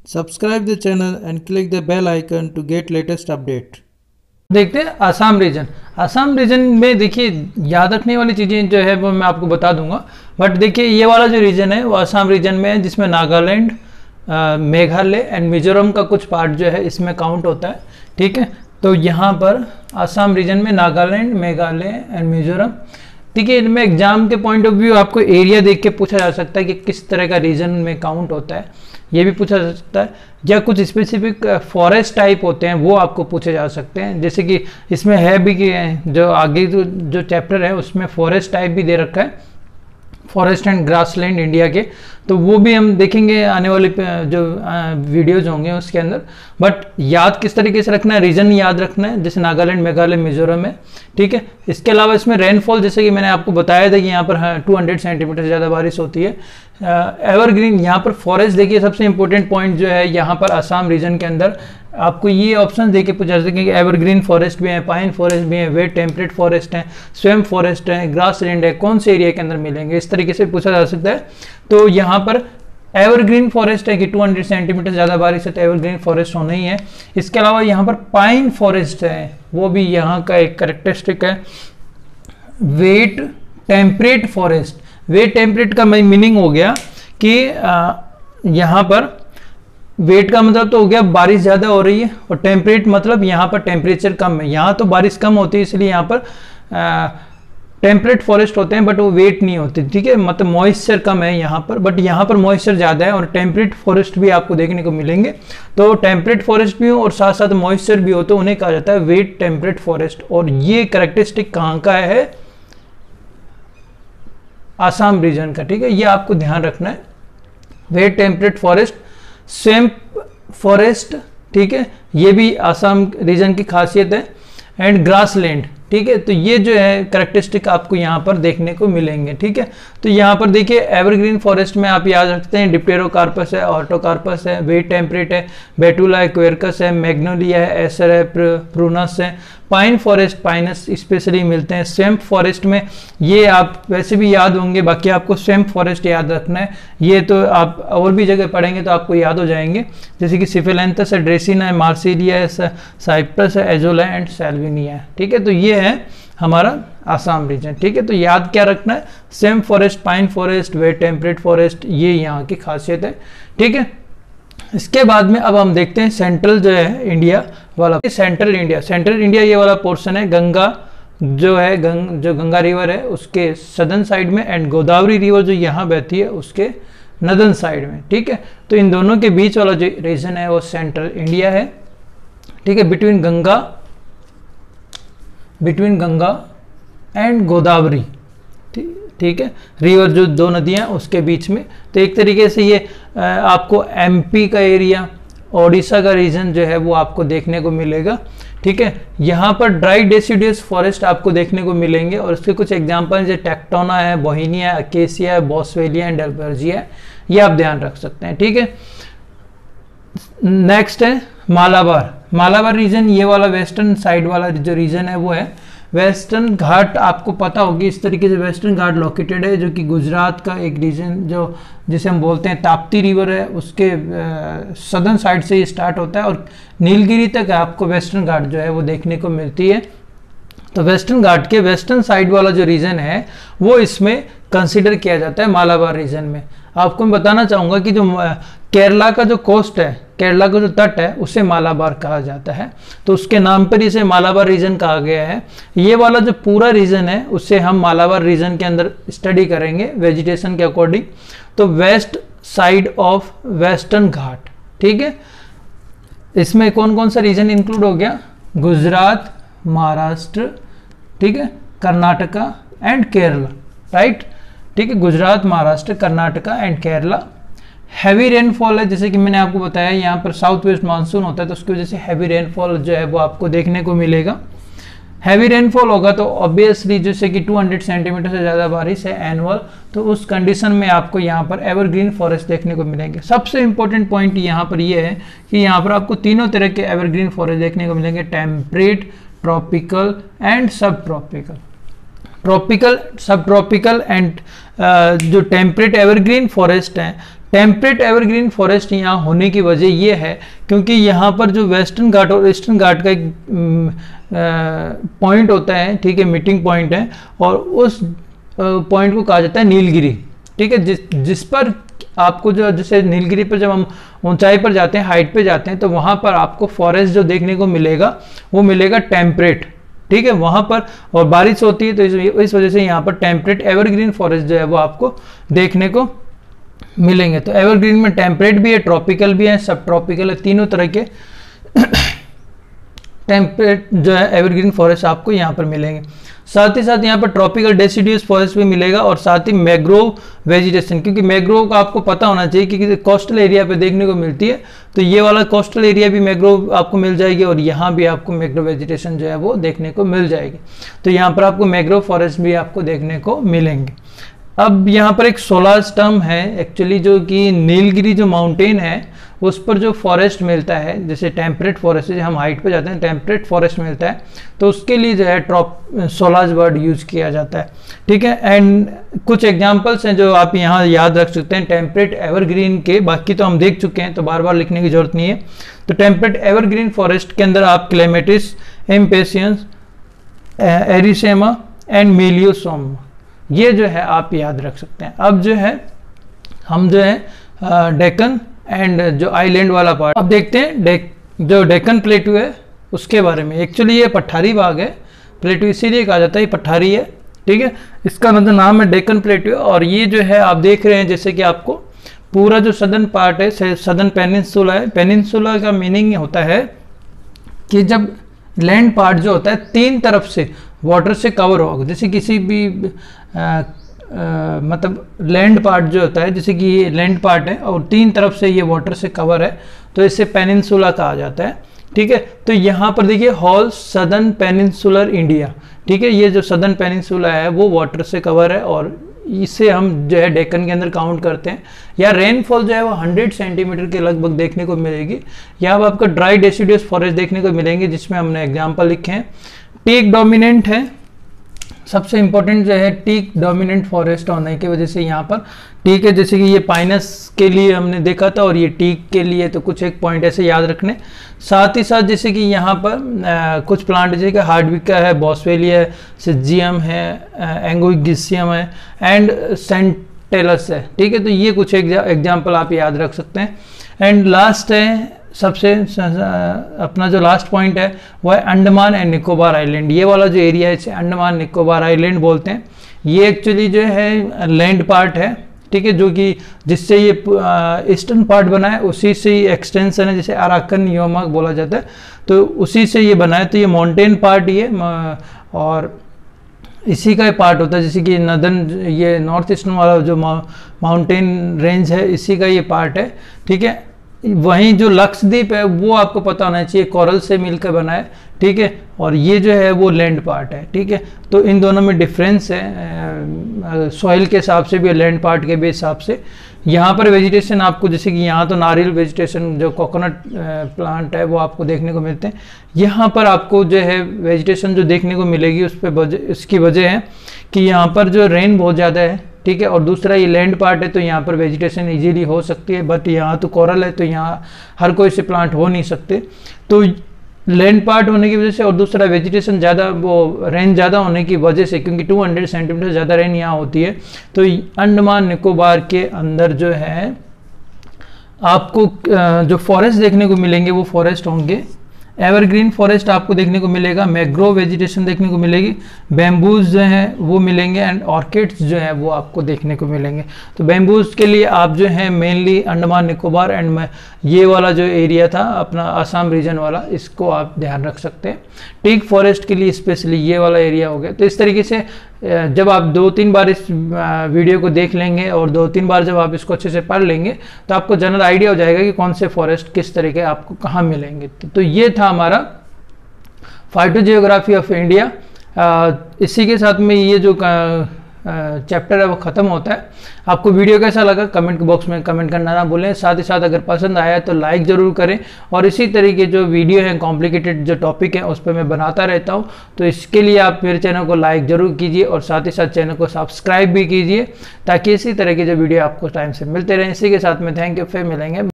Subscribe the channel and click the bell icon to get latest update. देखते हैं Assam reason. Assam reason में देखिए याद रखने वाली चीज़ें जो है वो मैं आपको बता दूंगा। बट देखिए ये वाला जो रीजन है वो आसाम रीजन में है, जिसमें नागालैंड, मेघालय एंड मिजोरम का कुछ पार्ट जो है इसमें काउंट होता है। ठीक है, तो यहाँ पर आसाम रीजन में नागालैंड, मेघालय एंड मिजोरम। ठीक है, इनमें एग्जाम के पॉइंट ऑफ व्यू आपको एरिया देख के पूछा जा सकता है कि किस तरह का रीजन में काउंट होता है, ये भी पूछा जा सकता है। या कुछ स्पेसिफिक फॉरेस्ट टाइप होते हैं वो आपको पूछे जा सकते हैं, जैसे कि इसमें है भी कि जो आगे जो चैप्टर है उसमें फॉरेस्ट टाइप भी दे रखा है, फॉरेस्ट एंड ग्रासलैंड इंडिया के, तो वो भी हम देखेंगे आने वाले जो वीडियोज होंगे उसके अंदर। बट याद किस तरीके से रखना है, रीजन याद रखना है, जैसे नागालैंड, मेघालय, मिजोरम है। ठीक है, इसके अलावा इसमें रेनफॉल जैसे कि मैंने आपको बताया था कि यहाँ पर 200 सेंटीमीटर से ज़्यादा बारिश होती है। एवरग्रीन, यहाँ पर फॉरेस्ट देखिए सबसे इंपॉर्टेंट पॉइंट जो है यहाँ पर आसाम रीजन के अंदर आपको ये ऑप्शन देके पूछा जा सके कि एवरग्रीन फॉरेस्ट भी है, पाइन फॉरेस्ट भी है, वेट टेम्परेट फॉरेस्ट है, स्वयं फॉरेस्ट है, ग्रास लैंड है, कौन से एरिया के अंदर मिलेंगे, इस तरीके से पूछा जा सकता है। तो यहाँ पर एवरग्रीन फॉरेस्ट है कि 200 सेंटीमीटर ज़्यादा बारिश है तो एवरग्रीन फॉरेस्ट होना ही है। इसके अलावा यहाँ पर पाइन फॉरेस्ट है, वो भी यहाँ का एक कैरेक्टरिस्टिक है। Wet temperate forest, wet temperate का मीनिंग हो गया कि यहाँ पर वेट का मतलब तो हो गया बारिश ज़्यादा हो रही है, और टेम्परेट मतलब यहाँ पर टेम्परेचर कम है। यहाँ तो बारिश कम होती है इसलिए यहाँ पर टेम्परेट फॉरेस्ट होते हैं, बट वो वेट नहीं होते। ठीक है, मतलब मॉइस्चर कम है यहाँ पर, बट यहाँ पर मॉइस्चर ज़्यादा है, और टेम्परेट फॉरेस्ट भी आपको देखने को मिलेंगे। तो टेम्परेट फॉरेस्ट भी हो और साथ साथ मॉइस्चर भी हो तो उन्हें कहा जाता है वेट टेम्परेट फॉरेस्ट। और ये कैरेक्टरिस्टिक कहाँ का है, आसाम रीजन का। ठीक है, ये आपको ध्यान रखना है। Wet temperate forest, swamp forest, ठीक है, ये भी आसाम रीजन की खासियत है। एंड ग्रासलैंड, ठीक है, तो ये जो है कैरेक्टरिस्टिक आपको यहाँ पर देखने को मिलेंगे। ठीक है, तो यहाँ पर देखिए एवरग्रीन फॉरेस्ट में आप याद रखते हैं डिप्टेरोकार्पस है, ऑर्टोकार्पस है, वेट टेम्परेट है, बेटुला है, क्वेरकस है, मैग्नोलिया है, एसर है, प्रूनस है। पाइन फॉरेस्ट, पाइनस स्पेशली मिलते हैं। स्वैम्प फॉरेस्ट में ये आप वैसे भी याद होंगे, बाकी आपको स्वैम्प फॉरेस्ट याद रखना है, ये तो आप और भी जगह पढ़ेंगे तो आपको याद हो जाएंगे, जैसे कि सिफिलेंथस है, ड्रेसिना है, मार्सिलिया है, साइप्रस है, एजोला एंड सेल्विनिया है। ठीक है, तो ये है हमारा आसाम रीजन। ठीक है, तो याद क्या रखना है, swamp forest, pine forest, wet temperate forest, ये यहाँ की खासियत है। ठीक है, इसके बाद में अब हम देखते हैं सेंट्रल जो है इंडिया वाला। सेंट्रल इंडिया ये वाला पोर्शन है, गंगा जो है जो गंगा रिवर है उसके सदर्न साइड में, एंड गोदावरी रिवर जो यहाँ बहती है उसके नदर्न साइड में। ठीक है, तो इन दोनों के बीच वाला जो रीजन है वो सेंट्रल इंडिया है। ठीक है, बिटवीन गंगा एंड गोदावरी, ठीक है, रिवर जो दो नदियां उसके बीच में। तो एक तरीके से ये आपको एमपी का एरिया, ओडिशा का रीजन जो है वो आपको देखने को मिलेगा। ठीक है, यहाँ पर ड्राई डेसिडियस फॉरेस्ट आपको देखने को मिलेंगे, और उसके कुछ एग्जांपल जैसे टेक्टोना है, बोहिनिया है, अकेसिया है, बॉसवेलिया एंड डेल्बर्जिया है, ये आप ध्यान रख सकते हैं। ठीक है, नेक्स्ट है मालाबार रीजन, ये वाला वेस्टर्न साइड वाला जो रीजन है वो है वेस्टर्न घाट। आपको पता होगी इस तरीके से वेस्टर्न घाट लोकेटेड है, जो कि गुजरात का एक रीजन जो जिसे हम बोलते हैं ताप्ती रिवर है उसके सदर्न साइड से ये स्टार्ट होता है, और नीलगिरी तक आपको वेस्टर्न घाट जो है वो देखने को मिलती है। तो वेस्टर्न घाट के वेस्टर्न साइड वाला जो रीजन है वो इसमें कंसिडर किया जाता है मालाबार रीजन में। आपको मैं बताना चाहूँगा कि जो केरला का जो कोस्ट है, केरला का जो तट है उसे मालाबार कहा जाता है, तो उसके नाम पर इसे मालाबार रीजन कहा गया है। ये वाला जो पूरा रीजन है उससे हम मालाबार रीजन के अंदर स्टडी करेंगे वेजिटेशन के अकॉर्डिंग। तो वेस्ट साइड ऑफ वेस्टर्न घाट, ठीक है, इसमें कौन कौन सा रीजन इंक्लूड हो गया, गुजरात, महाराष्ट्र, ठीक है, कर्नाटका एंड केरला, राइट। ठीक है, Gujarat, Maharashtra, Karnataka and Kerala. Heavy rainfall है, जैसे कि मैंने आपको बताया यहाँ पर साउथ वेस्ट मानसून होता है, तो उसकी वजह से हैवी रेनफॉल जो है वो आपको देखने को मिलेगा। हैवी रेनफॉल होगा तो ऑब्वियसली जैसे कि 200 सेंटीमीटर से ज़्यादा बारिश है एनुअल, तो उस कंडीशन में आपको यहाँ पर एवरग्रीन फॉरेस्ट देखने को मिलेंगे। सबसे इंपॉर्टेंट पॉइंट यहाँ पर ये है कि यहाँ पर आपको तीनों तरह के एवरग्रीन फॉरेस्ट देखने को मिलेंगे, टेम्परेट, ट्रॉपिकल एंड सब ट्रॉपिकल। ट्रॉपिकल, सब ट्रॉपिकल एंड जो टेम्परेट एवरग्रीन फॉरेस्ट हैं, टेम्परेट एवरग्रीन फॉरेस्ट यहाँ होने की वजह ये है क्योंकि यहाँ पर जो वेस्टर्न घाट और ईस्टर्न घाट का एक पॉइंट होता है, ठीक है, मीटिंग पॉइंट है, और उस पॉइंट को कहा जाता है नीलगिरी, ठीक है, जिस पर आपको जो जैसे नीलगिरी पर जब हम ऊंचाई पर जाते हैं, हाइट पे जाते हैं, तो वहाँ पर आपको फॉरेस्ट जो देखने को मिलेगा वो मिलेगा टेम्परेट, ठीक है, वहाँ पर, और बारिश होती है तो इस वजह से यहाँ पर टेम्परेट एवरग्रीन फॉरेस्ट जो है वो आपको देखने को मिलेंगे। तो एवरग्रीन में टेम्परेट भी है, ट्रॉपिकल भी है, सब ट्रॉपिकल है, तीनों तरह के टेम्परेट जो है एवरग्रीन फॉरेस्ट आपको यहाँ पर मिलेंगे। साथ ही साथ यहाँ पर ट्रॉपिकल डेसिडियस फॉरेस्ट भी मिलेगा और साथ ही मैग्रोव वेजिटेशन, क्योंकि मैग्रोव का आपको पता होना चाहिए कि कोस्टल एरिया पे देखने को मिलती है, तो ये वाला कोस्टल एरिया भी मैग्रोव आपको मिल जाएगी और यहाँ भी आपको मैग्रोव वेजिटेशन जो है वो देखने को मिल जाएगी। तो यहाँ पर आपको मैग्रोव फॉरेस्ट भी आपको देखने को मिलेंगे। अब यहाँ पर एक सोलाज टर्म है एक्चुअली, जो कि नीलगिरी जो माउंटेन है उस पर जो फॉरेस्ट मिलता है, जैसे टेम्परेट फॉरेस्ट है, हम हाइट पे जाते हैं टेम्परेट फॉरेस्ट मिलता है, तो उसके लिए जो है सोलाज वर्ड यूज किया जाता है, ठीक है। एंड कुछ एग्जांपल्स हैं जो आप यहाँ याद रख सकते हैं टेम्परेट एवरग्रीन के, बाकी तो हम देख चुके हैं तो बार बार लिखने की जरूरत नहीं है। तो टेम्परेट एवरग्रीन फॉरेस्ट के अंदर आप क्लेमेटिस, इम्पेशियंस, एरिसेमा एंड मेलियोसोम, ये जो है आप याद रख सकते हैं। अब जो है हम जो है डेक्कन एंड जो आइलैंड वाला पार्ट अब देखते हैं। जो डेक्कन प्लेटू है उसके बारे में, एक्चुअली ये पठारी भाग है, प्लेटू इसीलिए कहा जाता है, ये पठारी है, ठीक है, इसका मतलब नाम है डेक्कन प्लेटू। और ये जो है आप देख रहे हैं जैसे कि आपको पूरा जो सदर्न पार्ट है, सदर्न पेनिनसुला है, पेनिनसुला का मीनिंग होता है कि जब लैंड पार्ट जो होता है तीन तरफ से वाटर से कवर होगा, जैसे किसी भी मतलब लैंड पार्ट जो होता है, जैसे कि ये लैंड पार्ट है और तीन तरफ से ये वाटर से कवर है, तो इसे पेनिनसुला कहा जाता है, ठीक है। तो यहाँ पर देखिए होल सदर्न पेनिनसुलर इंडिया, ठीक है, ये जो सदर्न पेनिनसुला है वो वाटर से कवर है और इसे हम जो है डेक्कन के अंदर काउंट करते हैं। या रेनफॉल जो है वो 100 सेंटीमीटर के लगभग देखने को मिलेगी। या अब आपको ड्राई डेसिडियस फॉरेस्ट देखने को मिलेंगे, जिसमें हमने एग्जाम्पल लिखे हैं। टीक डोमिनेंट है, सबसे इंपॉर्टेंट जो है टीक डोमिनेंट फॉरेस्ट होने की वजह से यहाँ पर टीक है, जैसे कि ये पाइनस के लिए हमने देखा था और ये टीक के लिए, तो कुछ एक पॉइंट ऐसे याद रखने। साथ ही साथ जैसे कि यहाँ पर कुछ प्लांट जैसे कि हार्डविका है, बॉस्वेलिया है, सिजियम है, एंगोइगिसियम है एंड सेंटेलस है, ठीक है। तो ये कुछ एग्जाम्पल आप याद रख सकते हैं। एंड लास्ट है, सबसे अपना जो लास्ट पॉइंट है वो है अंडमान एंड निकोबार आइलैंड। ये वाला जो एरिया है इसे अंडमान निकोबार आइलैंड बोलते हैं। ये एक्चुअली जो है लैंड पार्ट है, ठीक है, जो कि जिससे ये ईस्टर्न पार्ट बना है उसी से ही एक्सटेंशन है, जैसे अराकन योमा बोला जाता है, तो उसी से ये बना है। तो ये माउंटेन पार्ट ये और इसी का पार्ट होता है, जैसे कि नदर्न ये नॉर्थ ईस्टर्न वाला जो माउंटेन रेंज है इसी का ये पार्ट है, ठीक है। वहीं जो लक्षद्वीप है वो आपको पता होना चाहिए कोरल से मिलकर बना है, ठीक है, और ये जो है वो लैंड पार्ट है, ठीक है। तो इन दोनों में डिफरेंस है, सॉइल के हिसाब से भी लैंड पार्ट के भी हिसाब से। यहाँ पर वेजिटेशन आपको, जैसे कि यहाँ तो नारियल वेजिटेशन जो कोकोनट प्लांट है वो आपको देखने को मिलते हैं। यहाँ पर आपको जो है वेजिटेशन जो देखने को मिलेगी उस पर इसकी वजह है कि यहाँ पर जो रेन बहुत ज़्यादा है, ठीक है, और दूसरा ये लैंड पार्ट है तो यहाँ पर वेजिटेशन इजीली हो सकती है, बट यहाँ तो कोरल है तो यहाँ हर कोई से प्लांट हो नहीं सकते। तो लैंड पार्ट होने की वजह से और दूसरा वेजिटेशन ज़्यादा, वो रेन ज़्यादा होने की वजह से, क्योंकि 200 सेंटीमीटर ज़्यादा रेन यहाँ होती है, तो अंडमान निकोबार के अंदर जो है आपको जो फॉरेस्ट देखने को मिलेंगे वो फॉरेस्ट होंगे एवरग्रीन फॉरेस्ट आपको देखने को मिलेगा, मैग्रोव वेजिटेशन देखने को मिलेगी, बैम्बूज जो हैं वो मिलेंगे एंड ऑर्किड्स जो हैं वो आपको देखने को मिलेंगे। तो बैम्बूज के लिए आप जो है मेनली अंडमान निकोबार एंड ये वाला जो एरिया था अपना आसाम रीजन वाला, इसको आप ध्यान रख सकते हैं। टीक फॉरेस्ट के लिए स्पेशली ये वाला एरिया हो गया। तो इस तरीके से जब आप 2-3 बार इस वीडियो को देख लेंगे और 2-3 बार जब आप इसको अच्छे से पढ़ लेंगे तो आपको जनरल आइडिया हो जाएगा कि कौन से फॉरेस्ट किस तरह के आपको कहाँ मिलेंगे। तो ये था हमारा फाइटोजियोग्राफी ऑफ इंडिया। इसी के साथ में ये जो चैप्टर है वो ख़त्म होता है। आपको वीडियो कैसा लगा कमेंट बॉक्स में कमेंट करना ना भूलें। साथ ही साथ अगर पसंद आया तो लाइक ज़रूर करें, और इसी तरीके जो वीडियो है कॉम्प्लिकेटेड जो टॉपिक है उस पर मैं बनाता रहता हूँ, तो इसके लिए आप मेरे चैनल को लाइक ज़रूर कीजिए और साथ ही साथ चैनल को सब्सक्राइब भी कीजिए, ताकि इसी तरह के जो वीडियो आपको टाइम से मिलते रहें। इसी के साथ में थैंक यू, फिर मिलेंगे।